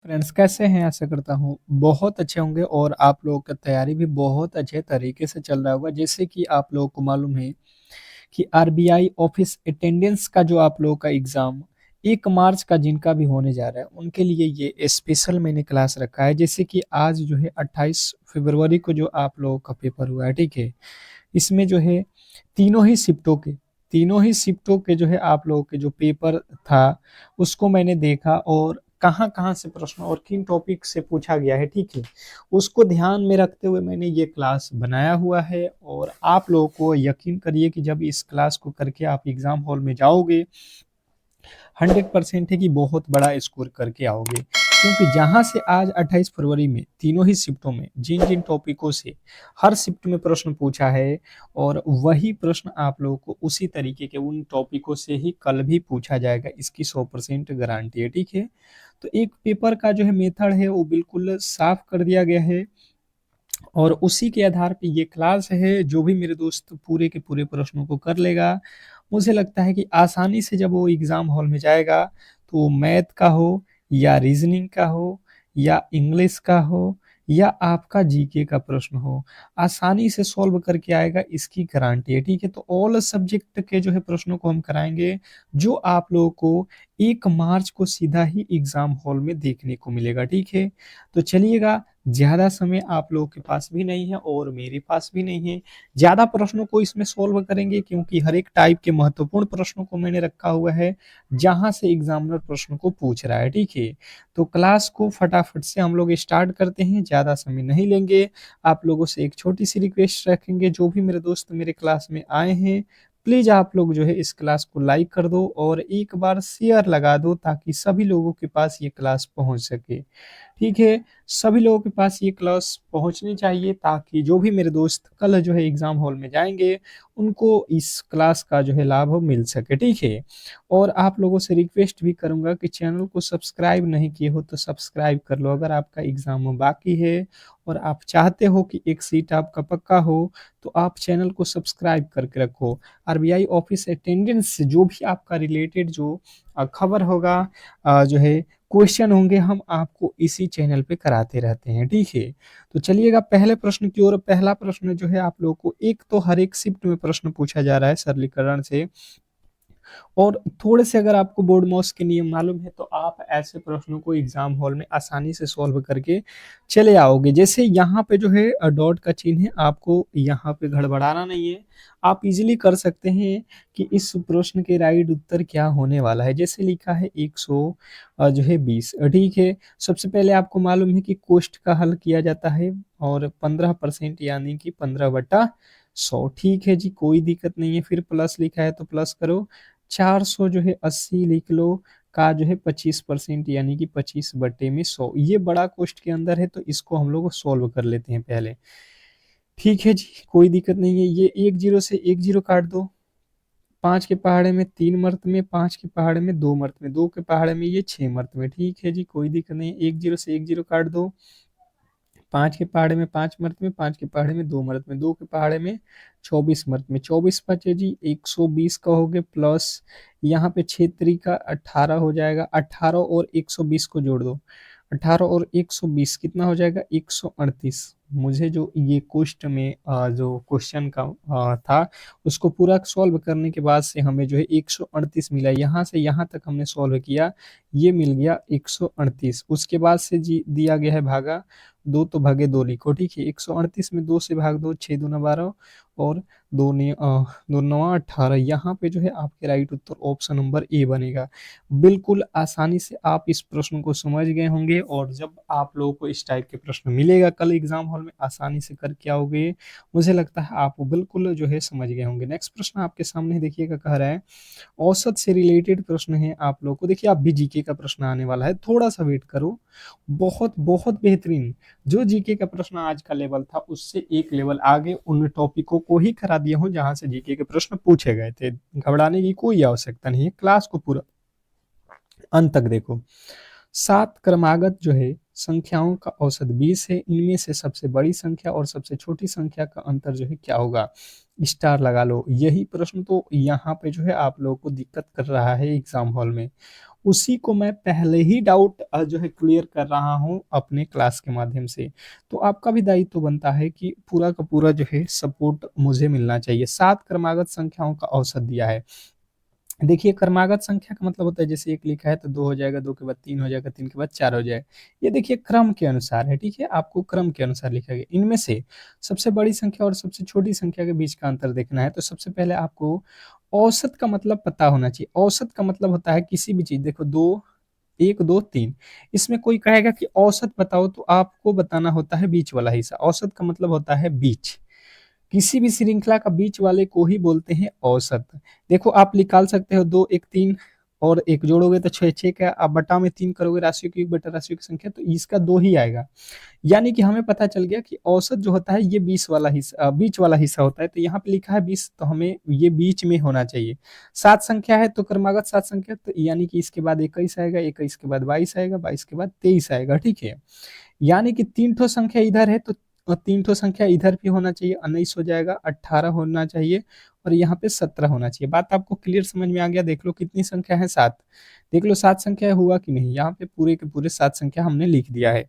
Friends कैसे हैं? आशा करता हूँ बहुत अच्छे होंगे और आप लोगों का तैयारी भी बहुत अच्छे तरीके से चल रहा होगा। जैसे कि आप लोगों को मालूम है कि आरबीआई ऑफिस अटेंडेंस का जो आप लोगों का एग्ज़ाम 1 मार्च का जिनका भी होने जा रहा है, उनके लिए ये स्पेशल मैंने क्लास रखा है। जैसे कि आज जो है 28 फरवरी को जो आप लोगों का पेपर हुआ है, ठीक है? इसमें जो है तीनों ही शिफ्टों के जो है आप लोगों के जो पेपर था, उसको मैंने देखा और कहाँ-कहाँ से प्रश्न और किन टॉपिक से पूछा गया है, ठीक है? उसको ध्यान में रखते हुए मैंने ये क्लास बनाया हुआ है और आप लोगों को यकीन करिए कि जब इस क्लास को करके आप एग्ज़ाम हॉल में जाओगे 100% है कि बहुत बड़ा स्कोर करके आओगे, क्योंकि जहां से आज 28 फरवरी में तीनों ही शिफ्टों में जिन जिन टॉपिकों से हर शिफ्ट में प्रश्न पूछा है और वही प्रश्न आप लोगों को उसी तरीके के उन टॉपिकों से ही कल भी पूछा जाएगा, इसकी 100% गारंटी है, ठीक है? तो एक पेपर का जो है मेथड है वो बिल्कुल साफ कर दिया गया है और उसी के आधार पे ये क्लास है। जो भी मेरे दोस्त पूरे के पूरे प्रश्नों को कर लेगा, मुझे लगता है कि आसानी से जब वो एग्ज़ाम हॉल में जाएगा, तो मैथ का हो या रीज़निंग का हो या इंग्लिश का हो या आपका जीके का प्रश्न हो, आसानी से सॉल्व करके आएगा, इसकी गारंटी है, ठीक है? तो ऑल सब्जेक्ट के जो है प्रश्नों को हम कराएँगे, जो आप लोगों को 1 मार्च को सीधा ही एग्ज़ाम हॉल में देखने को मिलेगा, ठीक है? तो चलिएगा, ज़्यादा समय आप लोगों के पास भी नहीं है और मेरे पास भी नहीं है। ज़्यादा प्रश्नों को इसमें सॉल्व करेंगे, क्योंकि हर एक टाइप के महत्वपूर्ण प्रश्नों को मैंने रखा हुआ है, जहाँ से एग्ज़ामिनर प्रश्न को पूछ रहा है, ठीक है? तो क्लास को फटाफट से हम लोग स्टार्ट करते हैं, ज़्यादा समय नहीं लेंगे। आप लोगों से एक छोटी-सी रिक्वेस्ट रखेंगे, जो भी मेरे दोस्त मेरे क्लास में आए हैं, प्लीज़ आप लोग जो है इस क्लास को लाइक कर दो और एक बार शेयर लगा दो, ताकि सभी लोगों के पास ये क्लास पहुँच सके। ठीक है, सभी लोगों के पास ये क्लास पहुँचनी चाहिए, ताकि जो भी मेरे दोस्त कल जो है एग्ज़ाम हॉल में जाएँगे, उनको इस क्लास का जो है लाभ मिल सके, ठीक है? और आप लोगों से रिक्वेस्ट भी करूँगा कि चैनल को सब्सक्राइब नहीं किए हो तो सब्सक्राइब कर लो। अगर आपका एग्ज़ाम बाकी है और आप चाहते हो कि एक सीट आपका पक्का हो, तो आप चैनल को सब्सक्राइब करके रखो। आरबीआई ऑफिस अटेंडेंस से जो भी आपका रिलेटेड जो खबर होगा, जो है क्वेश्चन होंगे, हम आपको इसी चैनल पे कराते रहते हैं, ठीक है? तो चलिएगा पहले प्रश्न की ओर। पहला प्रश्न जो है आप लोगों को, एक तो हर एक शिफ्ट में प्रश्न पूछा जा रहा है सरलीकरण से, और थोड़े से अगर आपको बोर्ड मॉस के नियम मालूम है, तो आप ऐसे प्रश्नों को एग्जाम हॉल में आसानी से सॉल्व करके चले आओगे। जैसे यहाँ पे जो है डॉट का चिन्ह है, आपको यहाँ पे गड़बड़ाना नहीं है। आप इजीली कर सकते हैं कि इस प्रश्न के राइट उत्तर क्या होने वाला है। जैसे लिखा है 100 जो है 20, ठीक है। सबसे पहले आपको मालूम है कि कोष्ट का हल किया जाता है और 15% यानी कि 15/100, ठीक है जी, कोई दिक्कत नहीं है। फिर प्लस लिखा है तो प्लस करो, 400 जो है 80 लिख लो, का जो है 25% यानी कि 25/100। ये बड़ा कोष्ठ के अंदर है, तो इसको हम लोग सॉल्व कर लेते हैं पहले। ठीक है जी, कोई दिक्कत नहीं है। ये एक जीरो से एक जीरो काट दो, 5 के पहाड़े में 3 मरतबे, 5 के पहाड़े में 2 मरतबे, 2 के पहाड़े में ये 6 मरतबे, ठीक है जी, कोई दिक्कत नहीं है। एक जीरो से एक जीरो काट दो, 5 के पहाड़े में 5 मरतबे, 5 के पहाड़े में 2 मरतबे, 2 के पहाड़े में 24 मरतबे, 24 बचे जी 120 कहोगे, प्लस यहाँ पे 6 का 18 हो जाएगा, 18 और 120 को जोड़ दो, 18 और 120 कितना हो जाएगा, 138। मुझे जो ये क्वेश्चन में जो क्वेश्चन का था, उसको पूरा सॉल्व करने के बाद से हमें जो है 138 मिला। यहाँ से यहाँ तक हमने सॉल्व किया, ये मिल गया 138। उसके बाद से जी दिया गया है भागा, 2 तो भागे 2 लिखो, ठीक है। 138 में 2 से भाग दो, 6 दूना 12 और 2 नवा 18। यहाँ पे जो है आपके राइट उत्तर ऑप्शन नंबर ए बनेगा। बिल्कुल आसानी से आप इस प्रश्न को समझ गए होंगे, और जब आप लोगों को इस टाइप के प्रश्न मिलेगा कल एग्जाम हॉल में, आसानी से करके आओगे। मुझे लगता है आप बिल्कुल जो है समझ गए होंगे। नेक्स्ट प्रश्न आपके सामने देखिएगा, कह रहा है औसत से रिलेटेड प्रश्न है आप लोगों को। देखिए, आप भी जीके का प्रश्न आने वाला है, थोड़ा सा वेट करो। बहुत बहुत बेहतरीन, जो जीके का प्रश्न आज का लेवल था, उससे एक लेवल आगे उन टॉपिकों को ही करा दिया हूं जहां से जीके के प्रश्न पूछे गए थे। घबराने की कोई आवश्यकता नहीं है, क्लास को पूरा अंत तक देखो। 7 क्रमागत जो है संख्याओं का औसत 20 है, इनमें से सबसे बड़ी संख्या और सबसे छोटी संख्या का अंतर जो है क्या होगा? स्टार लगा लो। यही प्रश्न तो यहाँ पे जो है आप लोगों को दिक्कत कर रहा है एग्जाम हॉल में। उसी को मैं पहले ही डाउट जो है क्लियर कर रहा हूँ अपने क्लास के माध्यम से। तो आपका भी दायित्व बनता है कि पूरा का पूरा जो है सपोर्ट मुझे मिलना चाहिए। 7 क्रमागत संख्याओं का औसत दिया है। देखिए क्रमागत संख्या का मतलब होता है जैसे 1 लिखा है तो 2 हो जाएगा, 2 के बाद 3 हो जाएगा, 3 के बाद 4 हो जाएगा। ये देखिए क्रम के अनुसार है, ठीक है? आपको क्रम के अनुसार लिखा गया। इनमें से सबसे बड़ी संख्या और सबसे छोटी संख्या के बीच का अंतर देखना है, तो सबसे पहले आपको औसत का मतलब पता होना चाहिए। औसत का मतलब होता है किसी भी चीज़ देखो 2 1, 2, 3 इसमें कोई कहेगा कि औसत बताओ तो आपको बताना होता है बीच वाला हिस्सा। औसत का मतलब होता है बीच। किसी भी श्रृंखला का बीच वाले को ही बोलते हैं औसत। देखो आप निकाल सकते हो 2, 1, 3 और 1 जोड़ोगे तो 6, 6 का आप बटा में 3 करोगे राशियों की बटा राशियों की संख्या तो इसका 2 ही आएगा। यानी कि हमें पता चल गया कि औसत जो होता है ये 20 वाला हिस्सा बीच वाला हिस्सा होता है। तो यहाँ पे लिखा है 20 तो हमें ये बीच में होना चाहिए। 7 संख्या है तो क्रमागत 7 संख्या तो यानी कि इसके बाद 21 आएगा, 21 के बाद 22 आएगा, 22 के बाद 23 आएगा, ठीक है? यानी कि 3 ठो संख्या इधर है तो 3 ठो संख्या इधर भी होना चाहिए, 19 हो जाएगा, 18 होना चाहिए और यहाँ पे 17 होना चाहिए। बात आपको क्लियर समझ में आ गया? देख लो कितनी संख्या है 7। देख लो 7 संख्या हुआ कि नहीं? यहाँ पे पूरे के पूरे 7 संख्या हमने लिख दिया है।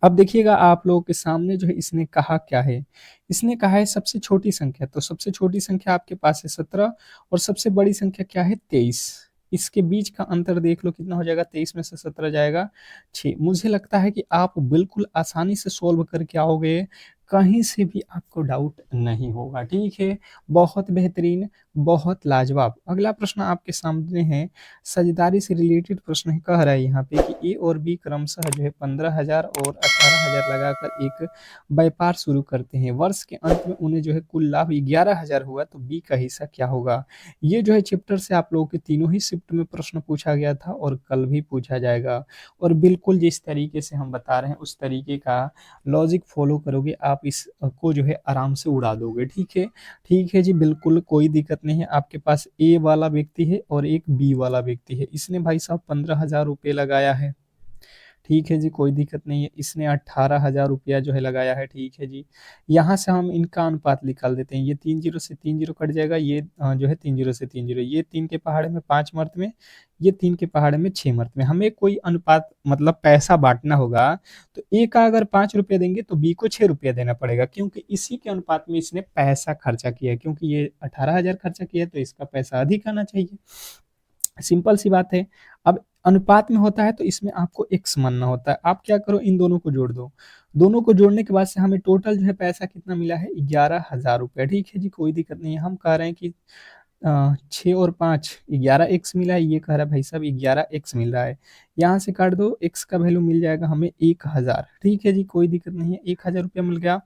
अब देखिएगा आप लोगों के सामने जो है इसने कहा क्या है? इसने कहा है सबसे छोटी संख्या, तो सबसे छोटी संख्या आपके पास है 17 और सबसे बड़ी संख्या क्या है? 23। इसके बीच का अंतर देख लो कितना हो जाएगा? 23 में से 17 जाएगा 6। मुझे लगता है कि आप बिल्कुल आसानी से सॉल्व करके आओगे, कहीं से भी आपको डाउट नहीं होगा, ठीक है? बहुत बेहतरीन, बहुत लाजवाब। अगला प्रश्न आपके सामने है, साझेदारी से रिलेटेड प्रश्न है, कह रहा है यहाँ पे कि ए और बी क्रमशः जो है 15,000 और 18,000 लगाकर एक व्यापार शुरू करते हैं। वर्ष के अंत में उन्हें जो है कुल लाभ 11,000 हुआ तो बी का हिस्सा क्या होगा? ये जो है चैप्टर से आप लोगों के तीनों ही शिफ्ट में प्रश्न पूछा गया था और कल भी पूछा जाएगा। और बिल्कुल जिस तरीके से हम बता रहे हैं उस तरीके का लॉजिक फॉलो करोगे आप इस को जो है आराम से उड़ा दोगे, ठीक है? ठीक है जी, बिल्कुल कोई दिक्कत नहीं है। आपके पास ए वाला व्यक्ति है और एक बी वाला व्यक्ति है। इसने भाई साहब 15,000 रुपये लगाया है, ठीक है जी, कोई दिक्कत नहीं है। इसने 18,000 रुपया जो है लगाया है, ठीक है जी। यहाँ से हम इनका अनुपात निकाल देते हैं। ये 3 जीरो से 3 जीरो कट जाएगा, ये जो है 3 जीरो से 3 जीरो, ये 3 के पहाड़े में 5 मर्द में, ये 3 के पहाड़े में 6 मर्द में। हमें कोई अनुपात मतलब पैसा बाँटना होगा, तो ए का अगर 5 रुपया देंगे तो बी को 6 रुपया देना पड़ेगा, क्योंकि इसी के अनुपात में इसने पैसा खर्चा किया है। क्योंकि ये 18,000 खर्चा किया है तो इसका पैसा अधिक आना चाहिए। सिंपल सी बात है। अब अनुपात में होता है तो इसमें आपको एक्स मानना होता है। आप क्या करो इन दोनों को जोड़ दो। दोनों को जोड़ने के बाद से हमें टोटल जो है पैसा कितना मिला है? 11,000 रुपया, ठीक है जी, कोई दिक्कत नहीं है। हम कह रहे हैं कि 6 और 5 11 एक्स मिला है, ये कह रहा है भाई साहब 11 एक्स मिल रहा है। यहाँ से काट दो, एक्स का वैल्यू मिल जाएगा हमें 1,000, ठीक है जी, कोई दिक्कत नहीं है। 1,000 रुपया मिल गया।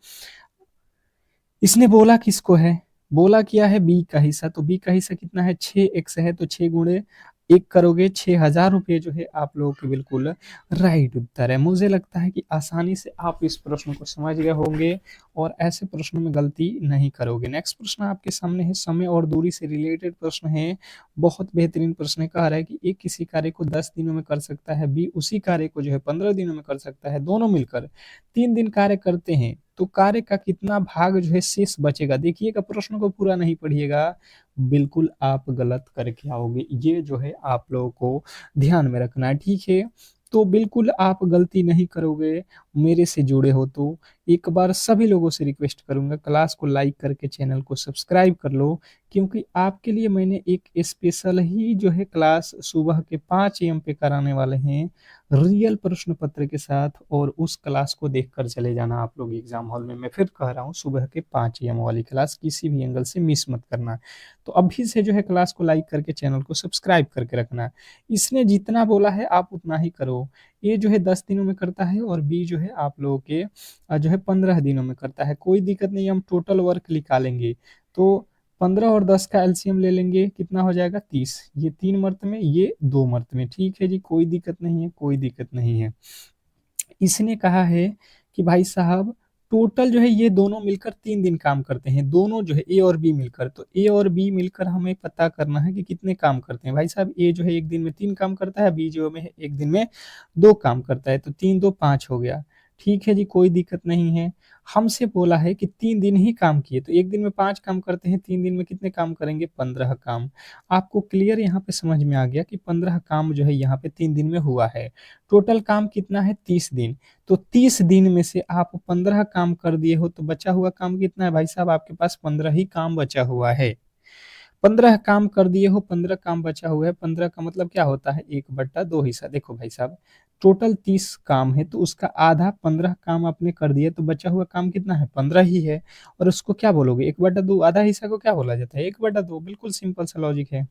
इसने बोला किसको है? बोला क्या है? बी का हिस्सा। तो बी का हिस्सा कितना है? 6 एक्स है तो 6 गुणे 1 करोगे 6,000 रुपये जो है आप लोगों के बिल्कुल राइट उत्तर है। मुझे लगता है कि आसानी से आप इस प्रश्न को समझ गए होंगे और ऐसे प्रश्नों में गलती नहीं करोगे। नेक्स्ट प्रश्न आपके सामने है, समय और दूरी से रिलेटेड प्रश्न है। बहुत बेहतरीन प्रश्न है। कह रहा है कि ए किसी कार्य को 10 दिनों में कर सकता है, बी उसी कार्य को जो है 15 दिनों में कर सकता है। दोनों मिलकर 3 दिन कार्य करते हैं तो कार्य का कितना भाग जो है शेष बचेगा? देखिएगा, प्रश्न को पूरा नहीं पढ़िएगा, बिल्कुल आप गलत करके आओगे। ये जो है आप लोगों को ध्यान में रखना है, ठीक है? तो बिल्कुल आप गलती नहीं करोगे, मेरे से जुड़े हो तो। एक बार सभी लोगों से रिक्वेस्ट करूंगा, क्लास को लाइक करके चैनल को सब्सक्राइब कर लो, क्योंकि आपके लिए मैंने एक स्पेशल ही जो है क्लास सुबह के 5 AM पे कराने वाले हैं, रियल प्रश्न पत्र के साथ। और उस क्लास को देखकर चले जाना आप लोग एग्जाम हॉल में। मैं फिर कह रहा हूँ, सुबह के 5 AM वाली क्लास किसी भी एंगल से मिस मत करना। तो अभी से जो है क्लास को लाइक करके चैनल को सब्सक्राइब करके रखना। इसने जितना बोला है आप उतना ही करो। ए जो है 10 दिनों में करता है और बी जो है आप लोगों के जो है 15 दिनों में करता है। कोई दिक्कत नहीं, हम टोटल वर्क निकालेंगे तो 15 और 10 का एलसीएम ले लेंगे, कितना हो जाएगा? 30। ये 3 मर्त में, ये 2 मर्त में, ठीक है जी, कोई दिक्कत नहीं है, कोई दिक्कत नहीं है। इसने कहा है कि भाई साहब टोटल जो है ये दोनों मिलकर 3 दिन काम करते हैं, दोनों जो है ए और बी मिलकर। तो ए और बी मिलकर हमें पता करना है कि कितने काम करते हैं। भाई साहब ए जो है एक दिन में 3 काम करता है, बी जो है एक दिन में 2 काम करता है, तो 3 2 5 हो गया, ठीक है जी, कोई दिक्कत नहीं है। हमसे बोला है कि 3 दिन ही काम किए, तो 1 दिन में 5 काम करते हैं, 3 दिन में कितने काम करेंगे? 15 काम। आपको क्लियर यहाँ पे समझ में आ गया कि 15 काम जो है यहाँ पे 3 दिन में हुआ है। टोटल काम कितना है? 30 दिन। तो 30 दिन में से आप 15 काम कर दिए हो, तो बचा हुआ काम कितना है भाई साहब? आपके पास 15 ही काम बचा हुआ है। 15 काम कर दिए हो, 15 काम बचा हुआ है। 15 का मतलब क्या होता है? 1/2 हिस्सा। देखो भाई साहब, टोटल 30 काम है, तो उसका आधा 15 काम आपने कर दिया, तो बचा हुआ काम कितना है? 15 ही है। और उसको क्या बोलोगे? 1/2। आधा हिस्सा को क्या बोला जाता है? 1/2। बिल्कुल सिंपल सा लॉजिक है।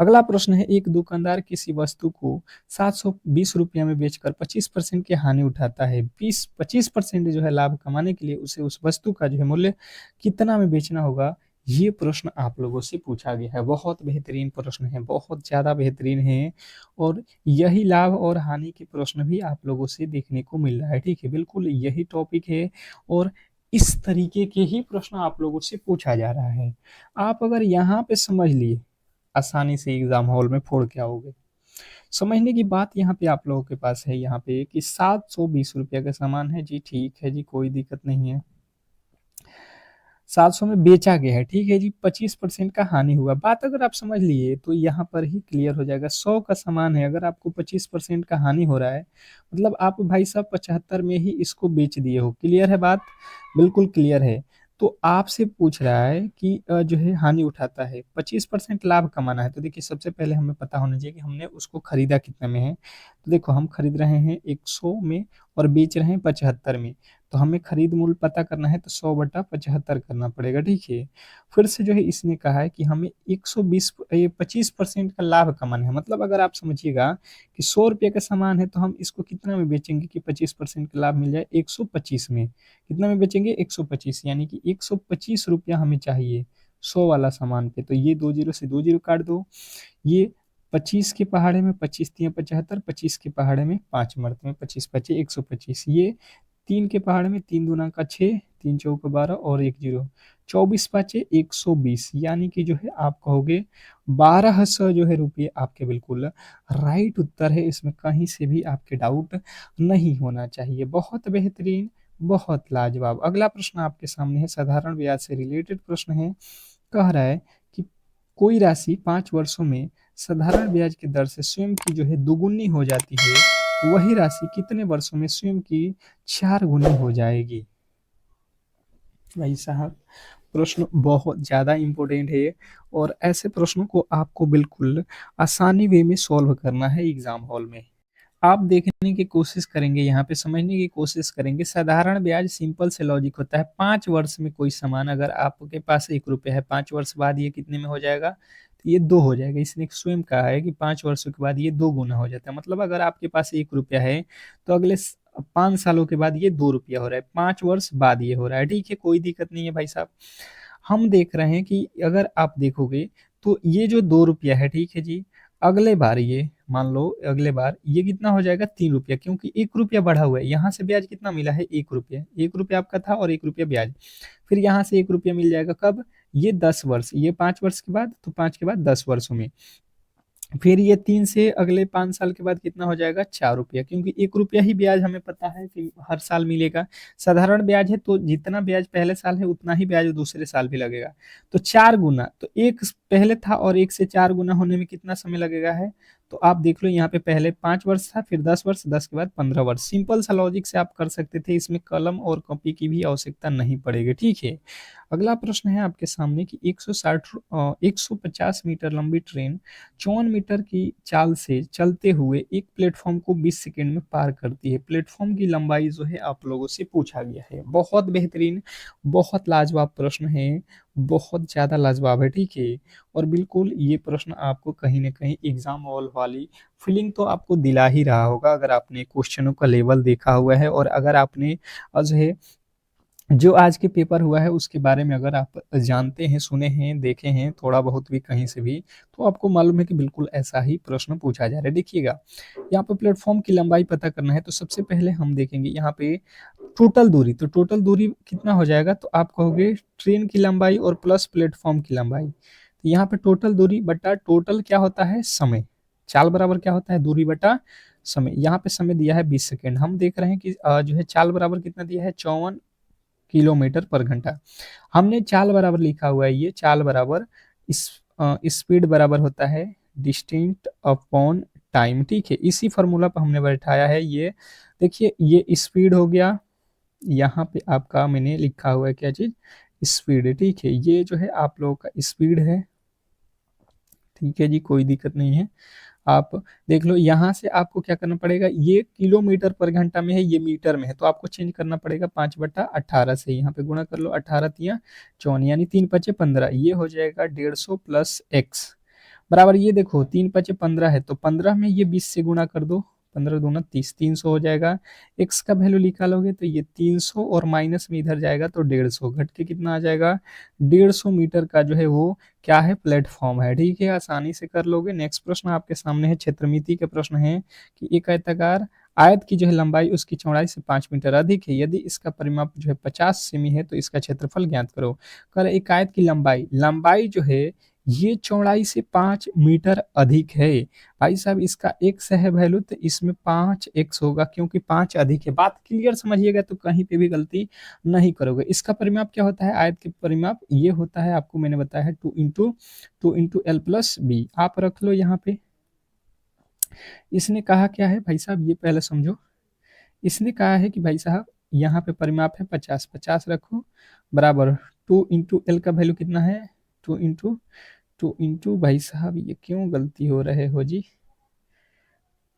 अगला प्रश्न है, एक दुकानदार किसी वस्तु को 720 रुपया में बेचकर 25% की हानि उठाता है। 25% जो है लाभ कमाने के लिए उसे उस वस्तु का जो है मूल्य कितना में बेचना होगा? ये प्रश्न आप लोगों से पूछा गया है। बहुत बेहतरीन प्रश्न है, बहुत ज्यादा बेहतरीन है। और यही लाभ और हानि के प्रश्न भी आप लोगों से देखने को मिल रहा है। ठीक है, बिल्कुल यही टॉपिक है और इस तरीके के ही प्रश्न आप लोगों से पूछा जा रहा है। आप अगर यहाँ पे समझ लिए, आसानी से एग्जाम हॉल में फोड़ के आओगे। समझने की बात यहाँ पे आप लोगों के पास है यहाँ पे कि 720 रुपया का सामान है जी, ठीक है जी, कोई दिक्कत नहीं है। 700 में बेचा गया है, ठीक है जी, 25% का हानि हुआ। बात अगर आप समझ लिए तो यहाँ पर ही क्लियर हो जाएगा। 100 का सामान है, अगर आपको 25% का हानि हो रहा है, मतलब आप भाई साहब 75 में ही इसको बेच दिए हो। क्लियर है बात? बिल्कुल क्लियर है। तो आपसे पूछ रहा है कि जो है हानि उठाता है, 25% लाभ कमाना है। तो देखिए, सबसे पहले हमें पता होना चाहिए कि हमने उसको खरीदा कितने में है। तो देखो, हम खरीद रहे हैं 100 में और बेच रहे हैं 75 में। तो हमें खरीद मूल्य पता करना है, तो 100/75 करना पड़ेगा। ठीक है, फिर से जो है इसने कहा है कि हमें 120 ये 25% का लाभ कमाना है। मतलब अगर आप समझिएगा कि 100 रुपये का सामान है, तो हम इसको कितना में बेचेंगे कि 25% का लाभ मिल जाए? 125 में। कितना में बेचेंगे? 125, यानी कि 125 रुपया हमें चाहिए 100 वाला सामान पे। तो ये 2 जीरो से 2 जीरो काट दो। ये 25 के पहाड़े में 25 तिया 75, 25 के पहाड़े में 5 मरते में 25 पचे 125। ये 3 के पहाड़े में 3 दूना का 6, 3 चौका 12 और 1 जीरो, 24 पाँचे 120, यानी कि जो है आप कहोगे 1200 जो है रुपये आपके बिल्कुल राइट उत्तर है। इसमें कहीं से भी आपके डाउट नहीं होना चाहिए। बहुत बेहतरीन, बहुत लाजवाब। अगला प्रश्न आपके सामने है, साधारण ब्याज से रिलेटेड प्रश्न है। कह रहा है कि कोई राशि 5 वर्षों में साधारण ब्याज की दर से स्वयं की जो है दुगुनी हो जाती है, तो वही राशि कितने वर्षों में स्वयं की 4 गुनी हो जाएगी? भाई साहब, प्रश्न बहुत ज़्यादा इम्पोर्टेंट है और ऐसे प्रश्नों को आपको बिल्कुल आसानी वे में सॉल्व करना है एग्जाम हॉल में। आप देखने की कोशिश करेंगे, यहाँ पे समझने की कोशिश करेंगे। साधारण ब्याज सिंपल से लॉजिक होता है। 5 वर्ष में कोई सामान अगर आपके पास 1 रुपया है, 5 वर्ष बाद ये कितने में हो जाएगा? तो ये 2 हो जाएगा। इसने स्वयं कहा है कि 5 वर्षों के बाद ये 2 गुना हो जाता है। मतलब अगर आपके पास 1 रुपया है, तो अगले 5 सालों के बाद ये 2 रुपया हो रहा है, 5 वर्ष बाद ये हो रहा है। ठीक है, कोई दिक्कत नहीं है भाई साहब। हम देख रहे हैं कि अगर आप देखोगे, तो ये जो 2 रुपया है, ठीक है जी, अगले बार ये मान लो अगले बार ये कितना हो जाएगा? 3 रुपया, क्योंकि 1 रुपया बढ़ा हुआ है। यहाँ से ब्याज कितना मिला है? 1 रुपया। 1 रुपया आपका था और 1 रुपया ब्याज। फिर यहाँ से 1 रुपया मिल जाएगा कब? ये 10 वर्ष, ये 5 वर्ष के बाद, तो 5 के बाद 10 वर्षों में। फिर ये 3 से अगले 5 साल के बाद कितना हो जाएगा? 4 रुपया, क्योंकि 1 रुपया ही ब्याज हमें पता है कि हर साल मिलेगा। साधारण ब्याज है, तो जितना ब्याज पहले साल है उतना ही ब्याज दूसरे साल भी लगेगा। तो 4 गुना, तो एक पहले था और 1 से 4 गुना होने में कितना समय लगेगा है? तो आप देख लो, यहाँ पे पहले 5 वर्ष था, फिर 10 वर्ष, 10 के बाद 15 वर्ष। सिंपल सा लॉजिक से आप कर सकते थे, इसमें कलम और कॉपी की भी आवश्यकता नहीं पड़ेगी। ठीक है, अगला प्रश्न है आपके सामने कि 150 मीटर लंबी ट्रेन 54 मीटर की चाल से चलते हुए एक प्लेटफॉर्म को 20 सेकंड में पार करती है। प्लेटफॉर्म की लंबाई जो है आप लोगों से पूछा गया है। बहुत बेहतरीन, बहुत लाजवाब प्रश्न है, बहुत ज्यादा लाजवाब है। ठीक है, और बिल्कुल ये प्रश्न आपको कहीं ना कहीं एग्जाम हॉल वाली फीलिंग तो आपको दिला ही रहा होगा, अगर आपने क्वेश्चनों का लेवल देखा हुआ है और अगर आपने जो है जो आज के पेपर हुआ है उसके बारे में अगर आप जानते हैं, सुने हैं, देखे हैं थोड़ा बहुत भी कहीं से भी, तो आपको मालूम है कि बिल्कुल ऐसा ही प्रश्न पूछा जा रहा है। देखिएगा, यहाँ पे प्लेटफॉर्म की लंबाई पता करना है, तो सबसे पहले हम देखेंगे यहाँ पे टोटल दूरी। तो टोटल दूरी कितना हो जाएगा? तो आप कहोगे ट्रेन की लंबाई और प्लस प्लेटफॉर्म की लंबाई। तो यहाँ पे टोटल दूरी बटा टोटल क्या होता है? समय। चाल बराबर क्या होता है? दूरी बटा समय, यहाँ पे समय दिया है 20 सेकेंड। हम देख रहे हैं कि जो है चाल बराबर कितना दिया है, 54 किलोमीटर पर घंटा। हमने चाल बराबर लिखा हुआ है, ये चाल बराबर इस स्पीड बराबर होता है डिस्टेंस अपॉन टाइम, ठीक है। इसी फॉर्मूला पर हमने बैठाया है ये। देखिए ये स्पीड हो गया, यहाँ पे आपका मैंने लिखा हुआ है क्या चीज, स्पीड, ठीक है। ये जो है आप लोगों का स्पीड है, ठीक है जी, कोई दिक्कत नहीं है। आप देख लो, यहाँ से आपको क्या करना पड़ेगा, ये किलोमीटर पर घंटा में है, ये मीटर में है, तो आपको चेंज करना पड़ेगा 5/18 से। यहाँ पे गुणा कर लो, 18 तिया 54, यानी 3×5 = 15, ये हो जाएगा 150 प्लस एक्स बराबर, ये देखो 3×5 = 15 है, तो 15 में ये 20 से गुणा कर दो, 15×2 = 30, 300 हो जाएगा। एक्स का वैल्यू निकालोगे तो ये 300 और माइनस में इधर जाएगा तो 150, घट के कितना आ जाएगा, 150 मीटर का जो है वो क्या है, प्लेटफॉर्म है, ठीक है। आसानी से कर लोगे। नेक्स्ट प्रश्न आपके सामने है, क्षेत्रमिति के प्रश्न है कि एक आयताकार आयत की जो है लंबाई उसकी चौड़ाई से 5 मीटर अधिक है, यदि इसका परिमाप जो है 50 सेमी है तो इसका क्षेत्रफल ज्ञात करो। कर एक आयत की लंबाई, लंबाई जो है ये चौड़ाई से 5 मीटर अधिक है। भाई साहब इसका एक्स है वैल्यू, तो इसमें 5x होगा, क्योंकि 5 अधिक है। बात क्लियर समझिएगा तो कहीं पे भी गलती नहीं करोगे। इसका परिमाप क्या होता है, आयत के परिमाप ये होता है, आपको मैंने बताया है 2 × 2 × L+B। आप रख लो यहाँ पे। इसने कहा क्या है भाई साहब, ये पहले समझो। इसने कहा है कि भाई साहब यहाँ पे परिमाप है 50, 50 रखो बराबर 2 × L का वैल्यू कितना है, 2 × भाई साहब ये क्यों गलती हो रहे हो जी,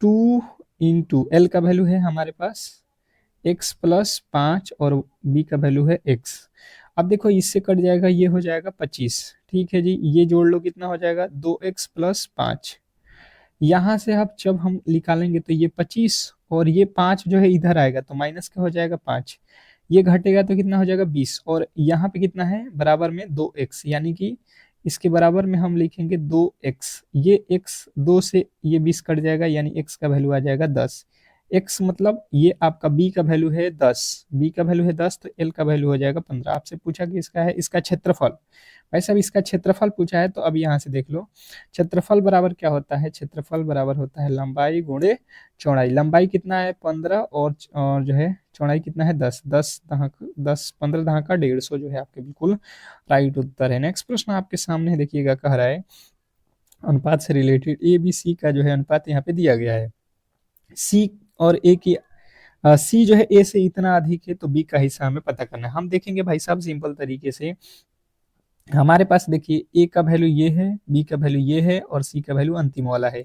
2 × L का वैल्यू है हमारे पास x+5 और b का वैल्यू है x। अब देखो इससे कट जाएगा, ये हो जाएगा 25, ठीक है जी। ये जोड़ लो, कितना हो जाएगा, 2x+5। यहाँ से अब जब हम निकालेंगे तो ये 25 और ये 5 जो है इधर आएगा तो माइनस का हो जाएगा 5, ये घटेगा तो कितना हो जाएगा 20, और यहाँ पे कितना है बराबर में 2x, यानी कि इसके बराबर में हम लिखेंगे 2x। ये x 2 से ये 20 कट जाएगा, यानी x का वैल्यू आ जाएगा 10। x मतलब ये आपका b का वैल्यू है 10, b का वैल्यू है 10 तो l का वैल्यू हो जाएगा 15। आपसे पूछा कि इसका है, इसका क्षेत्रफल, भाई साहब इसका क्षेत्रफल पूछा है, तो अब यहाँ से देख लो क्षेत्रफल बराबर क्या होता है, क्षेत्रफल बराबर होता है लंबाई गुणे चौड़ाई। लंबाई कितना है 15 और जो है चौड़ाई कितना है 10, 15 दहाका 150 जो है आपके बिल्कुल राइट उत्तर है। नेक्स्ट प्रश्न आपके सामने है, देखिएगा कह रहा है अनुपात से रिलेटेड ए बी सी का जो है अनुपात यहाँ पे दिया गया है। सी और ए की सी जो है ए से इतना अधिक है तो बी का हिस्सा हमें पता करना है। हम देखेंगे भाई साहब सिंपल तरीके से, हमारे पास देखिए ए का वैल्यू ये है, बी का वैल्यू ये है और सी का वैल्यू अंतिम वाला है।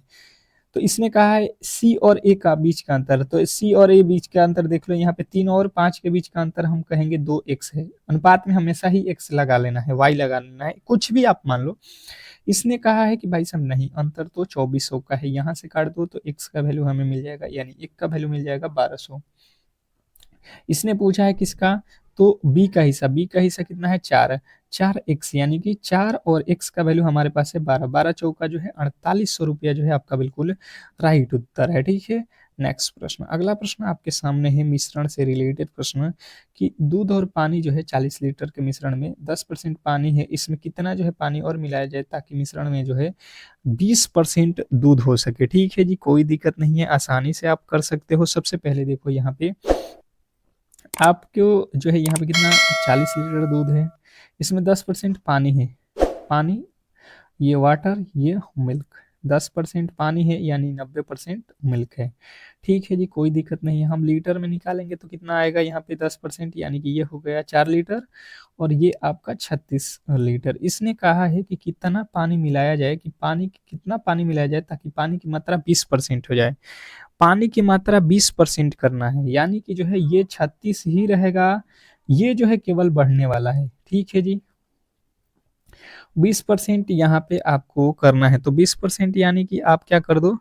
तो इसने कहा है सी और ए का बीच का अंतर, तो सी और ए बीच का अंतर देख लो, यहाँ पे 3 और 5 के बीच का अंतर हम कहेंगे 2x है। अनुपात में हमेशा ही x लगा लेना है, y लगा लेना है, कुछ भी आप मान लो। इसने कहा है कि भाई साहब नहीं, अंतर तो 2400 का है, यहाँ से काट दो तो x का वैल्यू हमें मिल जाएगा, यानी 1 का वैल्यू मिल जाएगा 1200। इसने पूछा है किसका, तो बी का हिस्सा, बी का हिस्सा कितना है 4x, यानी कि 4 और x का वैल्यू हमारे पास है 12, 12 चौका जो है 4800 रुपया जो है आपका बिल्कुल राइट उत्तर है, ठीक है। नेक्स्ट प्रश्न, अगला प्रश्न आपके सामने है मिश्रण से रिलेटेड प्रश्न कि दूध और पानी जो है 40 लीटर के मिश्रण में 10% पानी है, इसमें कितना जो है पानी और मिलाया जाए ताकि मिश्रण में जो है 20% दूध हो सके, ठीक है जी, कोई दिक्कत नहीं है, आसानी से आप कर सकते हो। सबसे पहले देखो यहाँ पे आपको जो है यहाँ पे कितना 40 लीटर दूध है, इसमें 10% पानी है, पानी ये वाटर ये मिल्क, 10% पानी है यानी 90% मिल्क है, ठीक है जी, कोई दिक्कत नहीं है। हम लीटर में निकालेंगे तो कितना आएगा, यहाँ पे 10% यानी कि ये हो गया 4 लीटर और ये आपका 36 लीटर। इसने कहा है कि कितना पानी मिलाया जाए, कि पानी कितना पानी मिलाया जाए ताकि पानी की मात्रा 20% हो जाए। पानी की मात्रा 20% करना है, यानी कि जो है ये 36 ही रहेगा, ये जो है केवल बढ़ने वाला है, ठीक है जी। 20% यहाँ पे आपको करना है, तो 20% यानी कि आप क्या कर दो,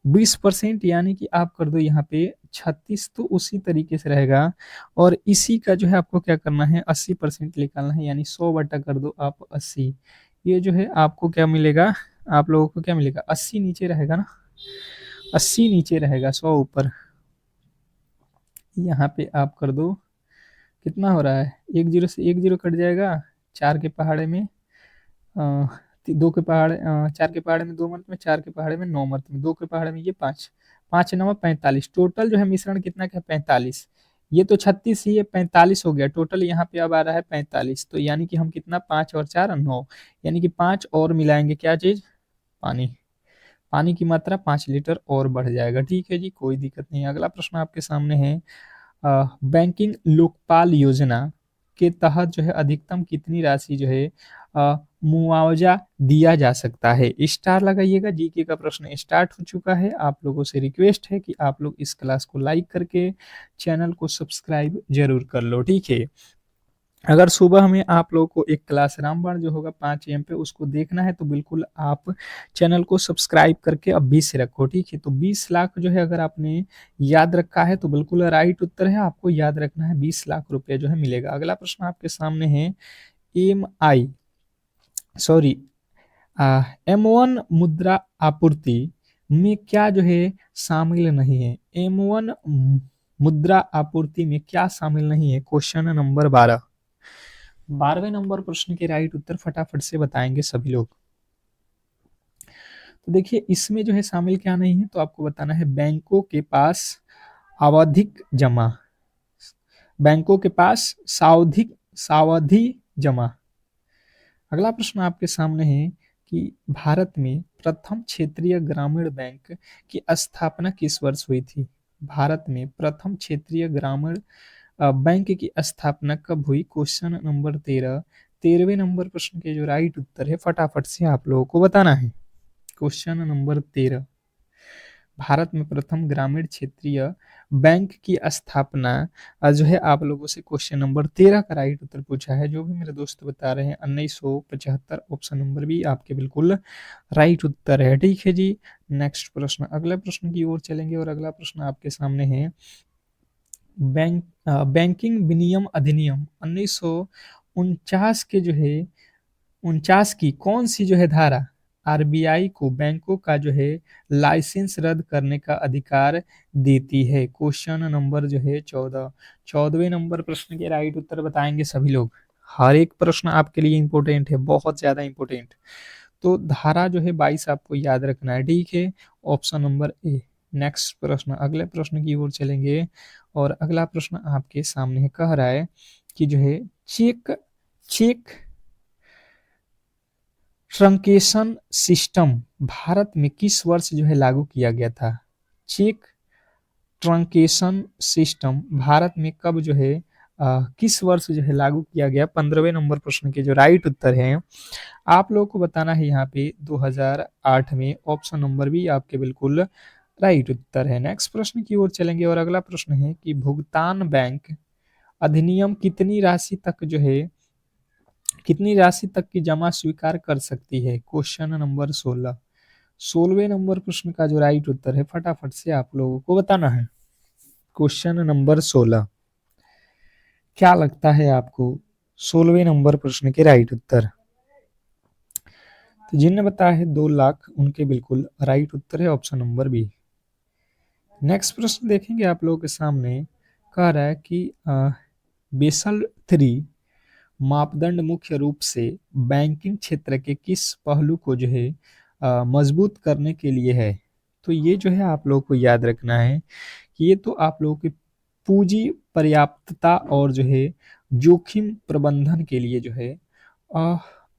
20% यानी कि आप कर दो यहाँ पे 36, तो उसी तरीके से रहेगा। और इसी का जो है आपको क्या करना है 80% निकालना है, यानी 100 बटा कर दो आप 80, ये जो है आपको क्या मिलेगा, आप लोगों को क्या मिलेगा, 80 नीचे रहेगा ना, 80 नीचे रहेगा 100 ऊपर। यहाँ पे आप कर दो, कितना हो रहा है, 1 0 से 1 0 कट जाएगा, 4 के पहाड़े में 2 के पहाड़े 4 के पहाड़े में 2 मर्त में, 4 के पहाड़े में 9 मर्त में, 2 के पहाड़े में ये 5, 5 9 45, टोटल जो है मिश्रण कितना का 45, ये तो 36 ही है, 45 हो गया टोटल, यहाँ पे अब आ रहा है 45, तो यानी कि हम कितना 5 और 4 9, यानी कि 5 और मिलाएंगे क्या चीज, पानी, पानी की मात्रा 5 लीटर और बढ़ जाएगा। ठीक है जी, कोई दिक्कत नहीं। अगला प्रश्न आपके सामने है, बैंकिंग लोकपाल योजना के तहत जो है अधिकतम कितनी राशि जो है मुआवजा दिया जा सकता है। स्टार लगाइएगा, जीके का प्रश्न स्टार्ट हो चुका है। आप लोगों से रिक्वेस्ट है कि आप लोग इस क्लास को लाइक करके चैनल को सब्सक्राइब जरूर कर लो। ठीक है, अगर सुबह में आप लोगों को एक क्लास रामबाण जो होगा 5 AM पे उसको देखना है तो बिल्कुल आप चैनल को सब्सक्राइब करके अभी से रखो। ठीक है, तो 20 लाख जो है अगर आपने याद रखा है तो बिल्कुल राइट उत्तर है, आपको याद रखना है 20 लाख रुपए जो है मिलेगा। अगला प्रश्न आपके सामने है, एम आई सॉरी M1 मुद्रा आपूर्ति में क्या जो है शामिल नहीं है। M1 मुद्रा आपूर्ति में क्या शामिल नहीं है, क्वेश्चन नंबर 12। 12वें नंबर प्रश्न के राइट उत्तर फटाफट से बताएंगे सभी लोग। तो देखिए इसमें जो है शामिल क्या नहीं है, तो आपको बताना है बैंकों के पास आवधिक जमा, बैंकों के पास सावधि जमा। अगला प्रश्न आपके सामने है कि भारत में प्रथम क्षेत्रीय ग्रामीण बैंक की स्थापना किस वर्ष हुई थी। भारत में प्रथम क्षेत्रीय ग्रामीण बैंक की स्थापना कब हुई, क्वेश्चन नंबर 13। 13वें नंबर प्रश्न के जो राइट उत्तर है फटाफट से आप लोगों को बताना है। क्वेश्चन नंबर 13, भारत में प्रथम ग्रामीण क्षेत्रीय बैंक की स्थापना जो है आप लोगों से क्वेश्चन नंबर 13 का राइट उत्तर पूछा है। जो भी मेरे दोस्त बता रहे हैं 1975, ऑप्शन नंबर बी आपके बिल्कुल राइट उत्तर है। ठीक है जी, नेक्स्ट प्रश्न, अगले प्रश्न की ओर चलेंगे और अगला प्रश्न आपके सामने है, बैंकिंग विनियम अधिनियम 1949 के जो है 49 की कौन सी जो है धारा आरबीआई को बैंकों का जो है लाइसेंस रद्द करने का अधिकार देती है, क्वेश्चन नंबर जो है 14। 14वें नंबर प्रश्न के राइट उत्तर बताएंगे सभी लोग, हर एक प्रश्न आपके लिए इंपॉर्टेंट है, बहुत ज्यादा इंपॉर्टेंट। तो धारा जो है 22 आपको याद रखना है। ठीक है, ऑप्शन नंबर ए। नेक्स्ट प्रश्न, अगले प्रश्न की ओर चलेंगे और अगला प्रश्न आपके सामने कह रहा है कि जो है cheque cheque truncation system Bharat में किस वर्ष जो है लागू किया गया था। चेक ट्रंकेशन सिस्टम भारत में कब जो है किस वर्ष जो है लागू किया गया। 15वें नंबर प्रश्न के जो राइट उत्तर हैं आप लोगों को बताना है यहाँ पे 2008 में, ऑप्शन नंबर बी आपके बिल्कुल राइट उत्तर है। नेक्स्ट प्रश्न की ओर चलेंगे और अगला प्रश्न है कि भुगतान बैंक अधिनियम कितनी राशि तक की जमा स्वीकार कर सकती है, क्वेश्चन नंबर 16। 16वें नंबर प्रश्न का जो राइट उत्तर है फटाफट से आप लोगों को बताना है, क्वेश्चन नंबर 16। क्या लगता है आपको 16वें नंबर प्रश्न के राइट उत्तर। तो जिनने बताया है 2 लाख उनके बिल्कुल राइट उत्तर है, ऑप्शन नंबर बी। नेक्स्ट प्रश्न देखेंगे आप लोगों के सामने, कह रहा है कि बेसल 3 मापदंड मुख्य रूप से बैंकिंग क्षेत्र के किस पहलू को जो है मजबूत करने के लिए है। तो ये जो है आप लोगों को याद रखना है कि ये तो आप लोगों की पूंजी पर्याप्तता और जो है जोखिम प्रबंधन के लिए जो है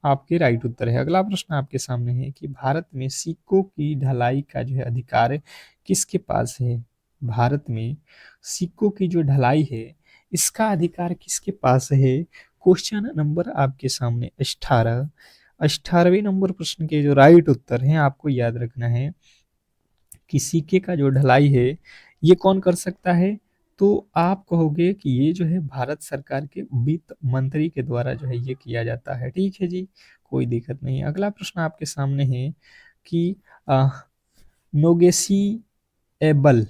आपके राइट उत्तर है। अगला प्रश्न आपके सामने है कि भारत में सिक्कों की ढलाई का जो है अधिकार किसके पास है। भारत में सिक्कों की जो ढलाई है इसका अधिकार किसके पास है, क्वेश्चन नंबर आपके सामने 18। 18वें नंबर प्रश्न के जो राइट उत्तर हैं आपको याद रखना है कि सिक्के का जो ढलाई है ये कौन कर सकता है, तो आप कहोगे कि ये जो है भारत सरकार के वित्त मंत्री के द्वारा जो है ये किया जाता है। ठीक है जी, कोई दिक्कत नहीं। अगला प्रश्न आपके सामने है कि नोगेशिएबल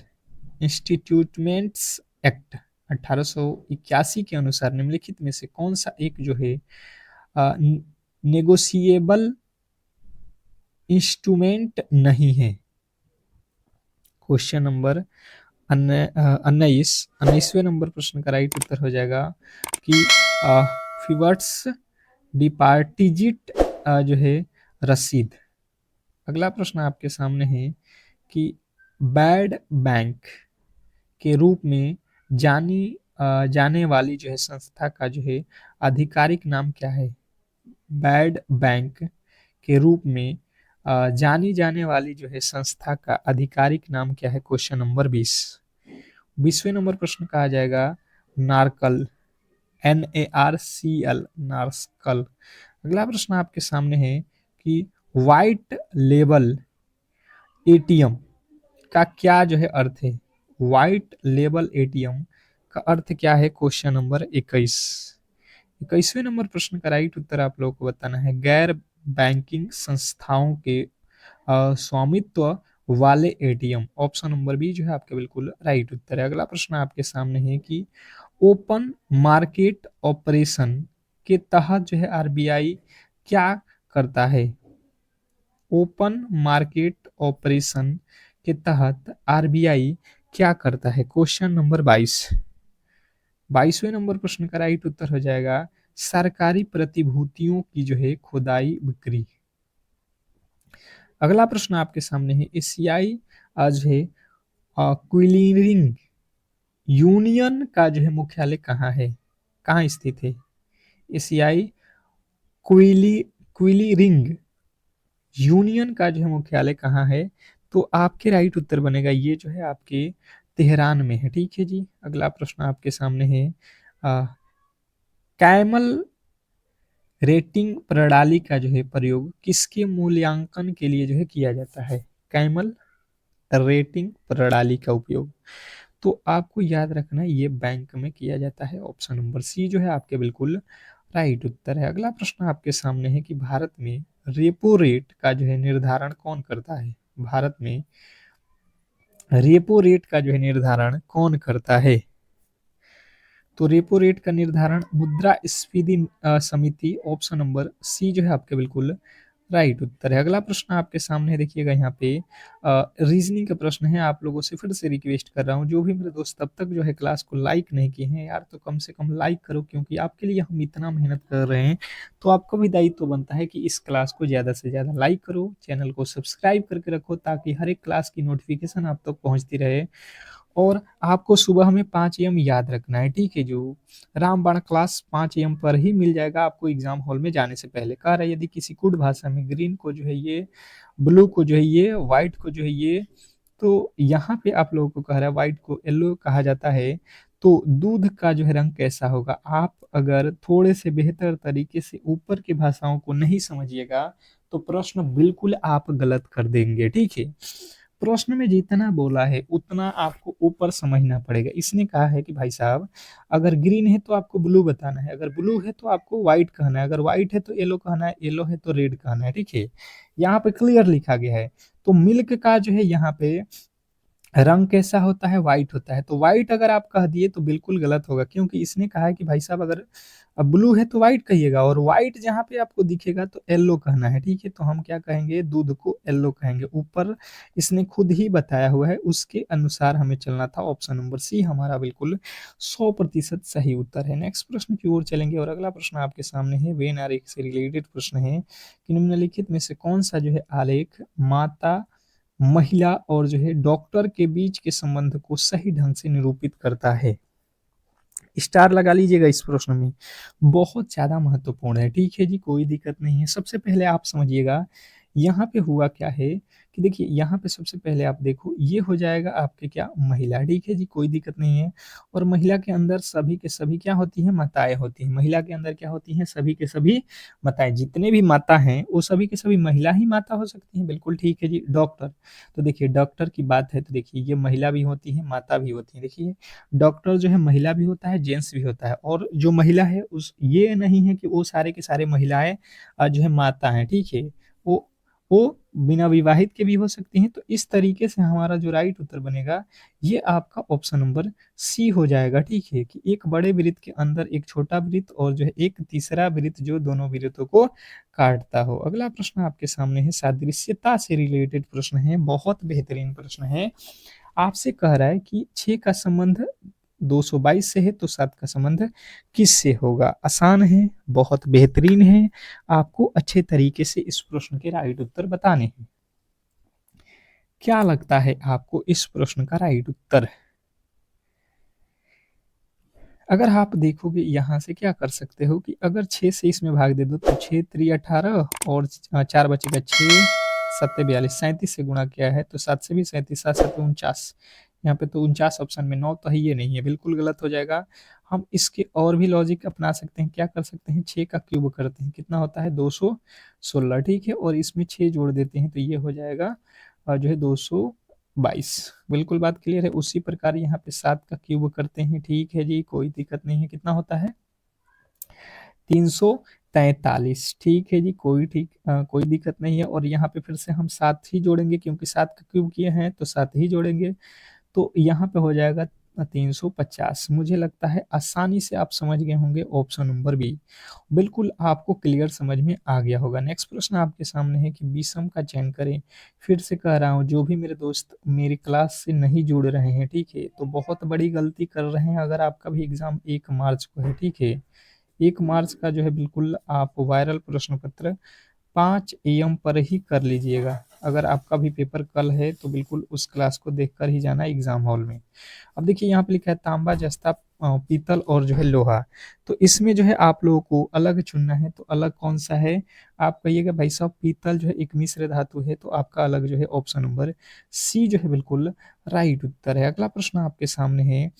इंस्टीट्यूटमेंट्स एक्ट 1881 के अनुसार निम्नलिखित में से कौन सा एक जो है नेगोशिएबल इंस्ट्रूमेंट नहीं है, क्वेश्चन नंबर 19वें नंबर प्रश्न का राइट उत्तर हो जाएगा कि फिवर्ट्स डिपार्टिजिट जो है रसीद। अगला प्रश्न आपके सामने है कि बैड बैंक के रूप में जाने वाली जो है संस्था का जो है आधिकारिक नाम क्या है? बैड बैंक के रूप में जानी जाने वाली जो है संस्था का आधिकारिक नाम क्या है? Question number 20। 20वें नंबर प्रश्न का आ जाएगा नार्कल, NARCL, नार्कल। अगला प्रश्न आपके सामने है कि व्हाइट लेबल एटीएम का क्या जो है अर्थ है? व्हाइट लेबल एटीएम का अर्थ क्या है? Question number 21। 21वें नंबर प्रश्न का राइट उत्तर आप लोगों को बताना है। गैर बैंकिंग संस्थाओं के स्वामित्व वाले एटीएम, ऑप्शन नंबर बी जो है आपका बिल्कुल राइट उत्तर है। अगला प्रश्न आपके सामने है कि ओपन मार्केट ऑपरेशन के तहत जो है आरबीआई क्या करता है? ओपन मार्केट ऑपरेशन के तहत आरबीआई क्या करता है? Question number 22। 22वें नंबर प्रश्न का राइट उत्तर हो जाएगा सरकारी प्रतिभूतियों की जो है खुदाई बिक्री। अगला प्रश्न आपके सामने है एशियाई जो है क्विलिंग यूनियन का जो है मुख्यालय कहाँ है? कहाँ स्थित है? एशियाई क्विलिंग यूनियन का जो है मुख्यालय कहाँ है? तो आपके राइट उत्तर बनेगा ये जो है आपके तेहरान में है। ठीक है जी। अगला प्रश्न आपके सामने है कैमल रेटिंग प्रणाली का जो है प्रयोग किसके मूल्यांकन के लिए जो है किया जाता है? कैमल रेटिंग प्रणाली का उपयोग तो आपको याद रखना है ये बैंक में किया जाता है। ऑप्शन नंबर सी जो है आपके बिल्कुल राइट उत्तर है। अगला प्रश्न आपके सामने है कि भारत में रेपो रेट का जो है निर्धारण कौन करता है? भारत में रेपो रेट का जो है निर्धारण कौन करता है? तो रेपो रेट का निर्धारण मुद्रास्फीति समिति, ऑप्शन नंबर सी जो है आपके बिल्कुल राइट उत्तर है। अगला प्रश्न आपके सामने देखिएगा यहाँ पे रीजनिंग का प्रश्न है। आप लोगों से फिर से रिक्वेस्ट कर रहा हूँ जो भी मेरे दोस्त तब तक जो है क्लास को लाइक नहीं किए हैं यार तो कम से कम लाइक करो, क्योंकि आपके लिए हम इतना मेहनत कर रहे हैं तो आपका भी दायित्व बनता है कि इस क्लास को ज़्यादा से ज़्यादा लाइक करो, चैनल को सब्सक्राइब करके रखो ताकि हर एक क्लास की नोटिफिकेशन आप तक पहुँचती रहे। और आपको सुबह में 5 AM याद रखना है। ठीक है, जो रामबाण क्लास 5 AM पर ही मिल जाएगा आपको एग्जाम हॉल में जाने से पहले। कह रहा है यदि किसी कुड भाषा में ग्रीन को जो है ये, ब्लू को जो है ये, व्हाइट को जो है ये, तो यहाँ पे आप लोगों को कह रहा है व्हाइट को येलो कहा जाता है। तो दूध का जो है रंग कैसा होगा? आप अगर थोड़े से बेहतर तरीके से ऊपर की भाषाओं को नहीं समझिएगा तो प्रश्न बिल्कुल आप गलत कर देंगे। ठीक है, प्रश्न में जितना बोला है उतना आपको ऊपर समझना पड़ेगा। इसने कहा है कि भाई साहब अगर ग्रीन है तो आपको ब्लू बताना है, अगर ब्लू है तो आपको व्हाइट कहना है, अगर व्हाइट है तो येलो कहना है, येलो है तो रेड कहना है। ठीक है, यहाँ पे क्लियर लिखा गया है। तो मिल्क का जो है यहाँ पे रंग कैसा होता है? व्हाइट होता है। तो व्हाइट अगर आप कह दिए तो बिल्कुल गलत होगा, क्योंकि इसने कहा है कि भाई साहब अगर ब्लू है तो व्हाइट कहिएगा, और व्हाइट जहाँ पे आपको दिखेगा तो येलो कहना है। ठीक है, तो हम क्या कहेंगे? दूध को येलो कहेंगे। ऊपर इसने खुद ही बताया हुआ है, उसके अनुसार हमें चलना था। ऑप्शन नंबर सी हमारा बिल्कुल 100% सही उत्तर है। नेक्स्ट प्रश्न की ओर चलेंगे और अगला प्रश्न आपके सामने है वेन आरेख से रिलेटेड प्रश्न है कि निम्नलिखित में से कौन सा जो है आलेख माता, महिला और जो है डॉक्टर के बीच के संबंध को सही ढंग से निरूपित करता है? स्टार लगा लीजिएगा इस प्रश्न में, बहुत ज्यादा महत्वपूर्ण है। ठीक है जी, कोई दिक्कत नहीं है। सबसे पहले आप समझिएगा यहाँ पे हुआ क्या है कि देखिए यहाँ पे सबसे पहले आप देखो ये हो जाएगा आपके क्या, महिला। ठीक है जी, कोई दिक्कत नहीं है। और महिला के अंदर सभी के सभी क्या होती हैं? माताएं होती हैं। महिला के अंदर क्या होती हैं? सभी के सभी माताएं। जितने भी माता हैं वो सभी के सभी महिला ही माता हो सकती हैं। बिल्कुल ठीक है जी। डॉक्टर, तो देखिए डॉक्टर की बात है तो देखिए ये महिला भी होती है, माता भी होती है। देखिए डॉक्टर जो है महिला भी होता है, जेंट्स भी होता है। और जो महिला है उस ये नहीं है कि वो सारे के सारे महिलाएं जो है माता हैं। ठीक है, वो वो बिना विवाहित के भी हो सकती हैं। तो इस तरीके से हमारा जो राइट उत्तर बनेगा ये आपका ऑप्शन नंबर सी हो जाएगा। ठीक है, कि एक बड़े वृत्त के अंदर एक छोटा वृत्त और जो है एक तीसरा वृत्त जो दोनों वृत्तों को काटता हो। अगला प्रश्न आपके सामने है सादृश्यता से रिलेटेड प्रश्न है, बहुत बेहतरीन प्रश्न है। आपसे कह रहा है कि 6 का संबंध 222 से है तो 7 का संबंध किससे होगा? आसान है, बहुत बेहतरीन है, आपको अच्छे तरीके से इस प्रश्न के राइट उत्तर बताने हैं। क्या लगता है आपको इस प्रश्न का राइट उत्तर? अगर आप देखोगे यहाँ से क्या कर सकते हो कि अगर 6 से इसमें भाग दे दो तो 6 3 18 और 4 बचेगा 6 7 42 37 से गुणा किया है तो 7 से भी 37 7 7 49। यहाँ पे तो 49 ऑप्शन में 9 तो है, ये नहीं है, बिल्कुल गलत हो जाएगा। हम इसके और भी लॉजिक अपना सकते हैं, क्या कर सकते हैं, 6 का क्यूब करते हैं, कितना होता है 216, ठीक है, और इसमें 6 जोड़ देते हैं तो ये हो जाएगा जो है 222। बिल्कुल बात क्लियर है। उसी प्रकार यहाँ पे 7 का क्यूब करते हैं, ठीक है जी, कोई दिक्कत नहीं है, कितना होता है 343, ठीक है जी, कोई दिक्कत नहीं है। और यहाँ पे फिर से हम 7 ही जोड़ेंगे क्योंकि 7 का क्यूब किए हैं तो 7 ही जोड़ेंगे, तो यहाँ पे हो जाएगा 350। मुझे लगता है आसानी से आप समझ गए होंगे ऑप्शन नंबर बी, बिल्कुल आपको क्लियर समझ में आ गया होगा। नेक्स्ट प्रश्न आपके सामने है कि विषम का चयन करें। फिर से कह रहा हूँ, जो भी मेरे दोस्त मेरी क्लास से नहीं जुड़ रहे हैं, ठीक है, तो बहुत बड़ी गलती कर रहे हैं। अगर आपका भी एग्जाम 1 मार्च को है, ठीक है, 1 मार्च का जो है बिल्कुल आप वायरल प्रश्न पत्र 5 AM पर ही कर लीजिएगा। अगर आपका भी पेपर कल है तो बिल्कुल उस क्लास को देखकर ही जाना एग्जाम हॉल में। अब देखिए यहाँ पे लिखा है तांबा, जस्ता, पीतल और जो है लोहा, तो इसमें जो है आप लोगों को अलग चुनना है, तो अलग कौन सा है? आप कहिएगा भाई साहब पीतल जो है एक मिश्र धातु है, तो आपका अलग जो है ऑप्शन नंबर सी जो है बिल्कुल राइट उत्तर है। अगला प्रश्न आपके सामने है,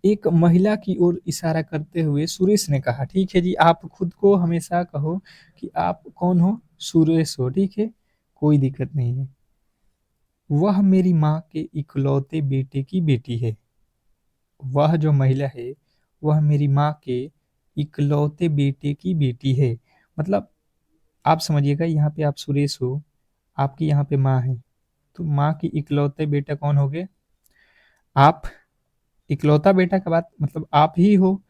एक महिला की ओर इशारा करते हुए सुरेश ने कहा, ठीक है जी, आप खुद को हमेशा कहो कि आप कौन हो, सुरेश हो, ठीक है, कोई दिक्कत नहीं है। वह मेरी माँ के इकलौते बेटे की बेटी है। वह जो महिला है वह मेरी माँ के इकलौते बेटे की बेटी है। मतलब आप समझिएगा, यहाँ पे आप सुरेश हो, आपकी यहाँ पे माँ है, तो माँ की इकलौते बेटा कौन हो गए आप। इकलौता बेटा का बात मतलब आप ही हो,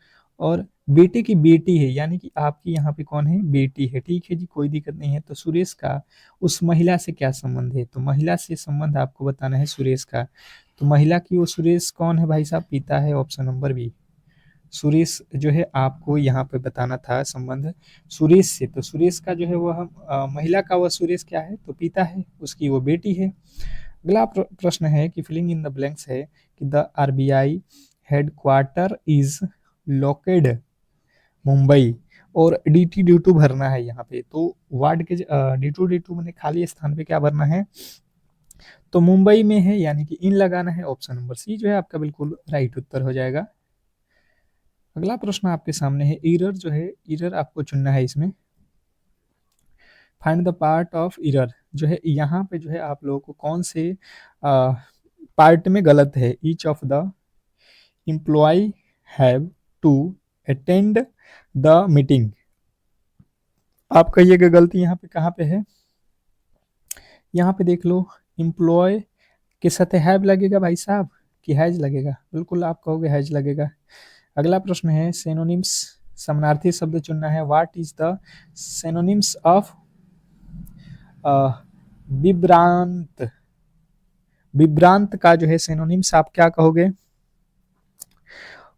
और बेटे की बेटी है यानी कि आपकी यहाँ पे कौन है, बेटी है, ठीक है जी, कोई दिक्कत नहीं है। तो सुरेश का उस महिला से क्या संबंध है, तो महिला से संबंध आपको बताना है सुरेश का। तो महिला की वो सुरेश कौन है भाई साहब, पिता है, ऑप्शन नंबर बी। सुरेश जो है आपको यहाँ पे बताना था संबंध सुरेश से, तो सुरेश का जो है वह महिला का वह सुरेश क्या है, तो पिता है, उसकी वो बेटी है। अगला प्रश्न है कि फिलिंग इन द ब्लैंक्स है कि the RBI headquarter is located Mumbai, और डी ड्यू टू भरना है यहाँ पे, तो वार्ड के डी टू मैंने खाली स्थान पे क्या भरना है, तो मुंबई में है, यानी कि इन लगाना है, ऑप्शन नंबर सी जो है आपका बिल्कुल राइट उत्तर हो जाएगा। अगला प्रश्न आपके सामने है, इरर जो है, इरर आपको चुनना है इसमें। Find the part of error जो है, यहाँ पे जो है आप लोगों को कौन से पार्ट में गलत है। Each of the employ have to attend the meeting, आप कहिएगा गलती यहाँ पे कहाँ पे है। यहाँ पे देख लो, एम्प्लॉय के साथ हैव लगेगा भाई साहब कि हैज लगेगा, बिल्कुल आप कहोगे हैज लगेगा। अगला प्रश्न है, सिनोनिम्स, समानार्थी शब्द चुनना है। What is the synonyms of विभ्रांत, विभ्रांत का जो है सिनोनिम्स आप क्या कहोगे,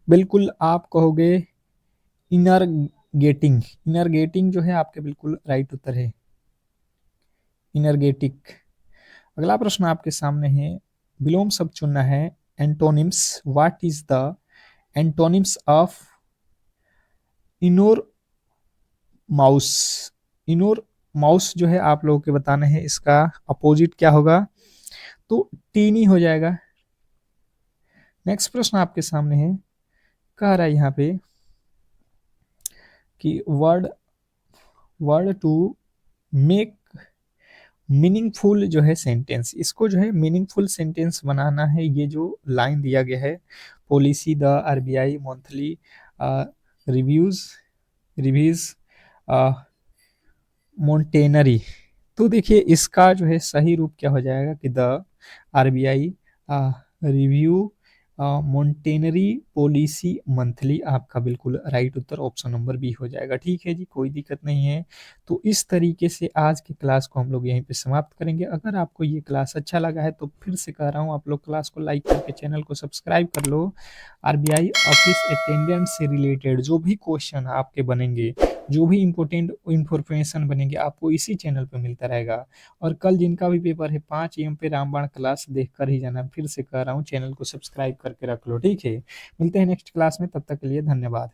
बिल्कुल आप कहोगे इनरगेटिंग। इनरगेटिंग जो है आपके बिल्कुल राइट उत्तर है, इनरगेटिक। अगला प्रश्न आपके सामने है, विलोम शब्द चुनना है। Antonyms, what is the antonyms of इनोर mouse. इनोर mouse जो है आप लोगों के बताना है, इसका अपोजिट क्या होगा, तो टीनी हो जाएगा। नेक्स्ट प्रश्न आपके सामने है, कह रहा है यहाँ पे कि word word to make meaningful जो है सेंटेंस, इसको जो है मीनिंगफुल सेंटेंस बनाना है। ये जो लाइन दिया गया है, policy the RBI monthly reviews reviews monetary, तो देखिए इसका जो है सही रूप क्या हो जाएगा कि the RBI review monetary policy monthly आपका बिल्कुल राइट उत्तर ऑप्शन नंबर बी हो जाएगा। ठीक है जी, कोई दिक्कत नहीं है। तो इस तरीके से आज की क्लास को हम लोग यहीं पे समाप्त करेंगे। अगर आपको ये क्लास अच्छा लगा है तो फिर से कह रहा हूँ, आप लोग क्लास को लाइक करके चैनल को सब्सक्राइब कर लो। आरबीआई ऑफिस अटेंडेंस से रिलेटेड जो भी क्वेश्चन आपके बनेंगे, जो भी इंपॉर्टेंट इंफॉर्मेशन बनेंगे, आपको इसी चैनल पे मिलता रहेगा। और कल जिनका भी पेपर है 5 AM पे रामबाण क्लास देख कर ही जाना। फिर से कह रहा हूँ, चैनल को सब्सक्राइब करके रख लो। ठीक है, मिलते हैं नेक्स्ट क्लास में, तब तक के लिए धन्यवाद।